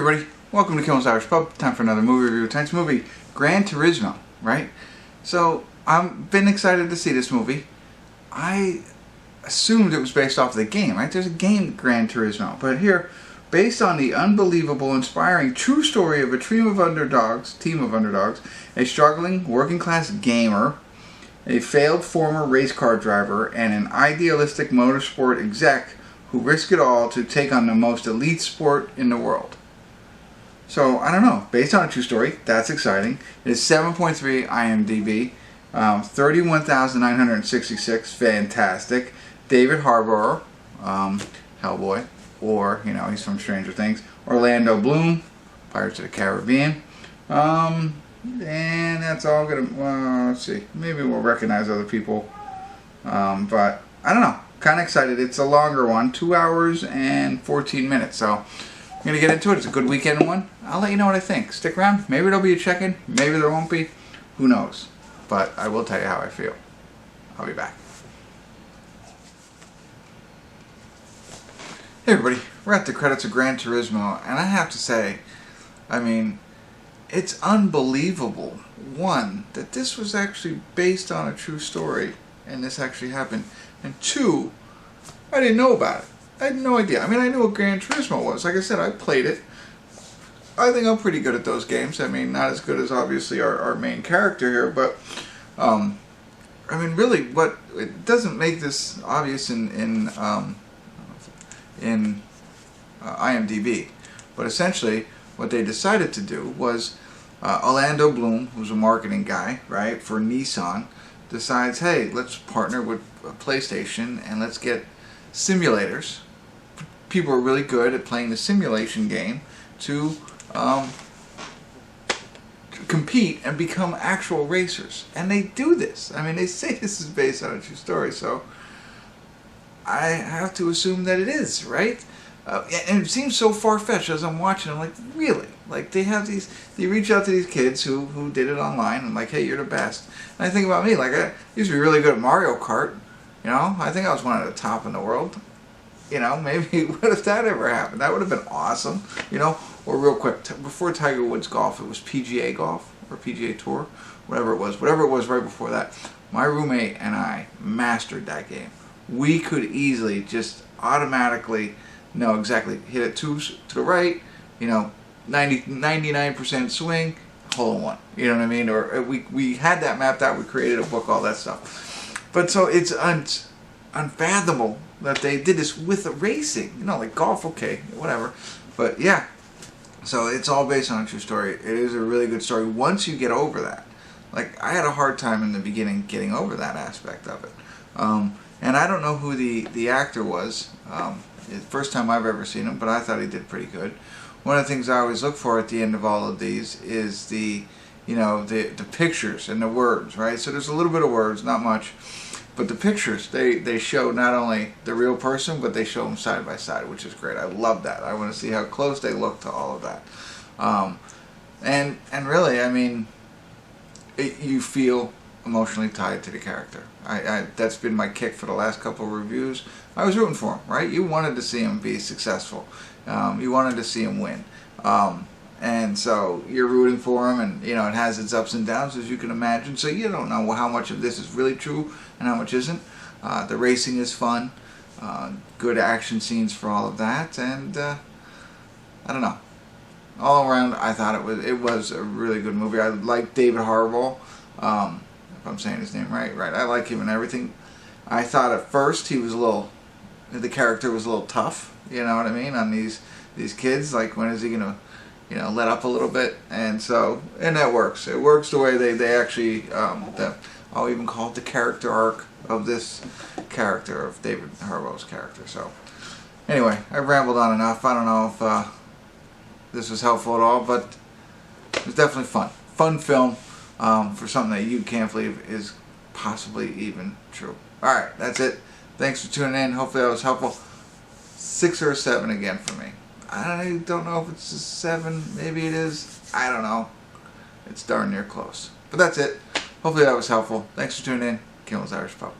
Hey everybody, welcome to Kimmel's Irish Pub. Time for another movie review. Tonight's movie, Grand Turismo, right? So, I've been excited to see this movie. I assumed it was based off the game, right? There's a game, Grand Turismo. But here, based on the unbelievable, inspiring, true story of a team of underdogs, a struggling, working-class gamer, a failed former race car driver, and an idealistic motorsport exec who risk it all to take on the most elite sport in the world. So, I don't know. Based on a true story, that's exciting. It is 7.3 IMDb, 31,966, fantastic. David Harbour, Hellboy, or, you know, he's from Stranger Things. Orlando Bloom, Pirates of the Caribbean. And that's all gonna, let's see, maybe we'll recognize other people. But, I don't know. Kind of excited. It's a longer one, 2 hours and 14 minutes. So, I'm going to get into it. It's a good weekend one. I'll let you know what I think. Stick around. Maybe there'll be a check-in. Maybe there won't be. Who knows? But I will tell you how I feel. I'll be back. Hey everybody. We're at the credits of Grand Turismo. And I have to say, I mean, it's unbelievable. One, that this was actually based on a true story. And this actually happened. And two, I didn't know about it. I had no idea. I mean, I knew what Grand Turismo was. Like I said, I played it. I think I'm pretty good at those games. I mean, not as good as obviously our main character here, but I mean, really, what it doesn't make this obvious in IMDb, but essentially, what they decided to do was Orlando Bloom, who's a marketing guy, right, for Nissan, decides, hey, let's partner with PlayStation and let's get simulators. People are really good at playing the simulation game to compete and become actual racers. And they do this. I mean, they say this is based on a true story, so I have to assume that it is, right? And it seems so far-fetched as I'm watching. I'm like, really? Like, they reach out to these kids who did it online and like, hey, you're the best. And I think about me, like, I used to be really good at Mario Kart. You know, I think I was one of the top in the world. You know, maybe, what if that ever happened? That would have been awesome. You know, or real quick, before Tiger Woods Golf, it was PGA Golf, or PGA Tour, whatever it was right before that. My roommate and I mastered that game. We could easily just automatically know exactly, hit it to the right, you know, 99% swing, hole in one. You know what I mean? Or we had that mapped out, we created a book, all that stuff. But so it's unfathomable that they did this with the racing. You know, like golf, okay, whatever. But yeah, so it's all based on a true story. It is a really good story once you get over that. Like, I had a hard time in the beginning getting over that aspect of it. And I don't know who the actor was. First time I've ever seen him, but I thought he did pretty good. One of the things I always look for at the end of all of these is the pictures and the words, right? So there's a little bit of words, not much, but the pictures, they show not only the real person, but they show them side by side, which is great. I love that. I want to see how close they look to all of that. And really, I mean, you feel emotionally tied to the character. That's been my kick for the last couple of reviews. I was rooting for him, right? You wanted to see him be successful. You wanted to see him win. And so you're rooting for him, and you know it has its ups and downs, as you can imagine. So you don't know how much of this is really true and how much isn't. The racing is fun, good action scenes for all of that, and I don't know. All around, I thought it was a really good movie. I like David Harbour, if I'm saying his name right. I like him and everything. I thought at first the character was a little tough. You know what I mean? On these kids, like, when is he gonna, you know, let up a little bit? And that works. It works the way they actually, I'll even call it the character arc of this character, of David Harbour's character. So, anyway, I've rambled on enough. I don't know if this was helpful at all, but it was definitely fun. Fun film for something that you can't believe is possibly even true. Alright, that's it. Thanks for tuning in. Hopefully that was helpful. 6 or a 7 again for me. I don't know if it's a 7. Maybe it is. I don't know. It's darn near close. But that's it. Hopefully that was helpful. Thanks for tuning in. Kimmel's Irish Pub.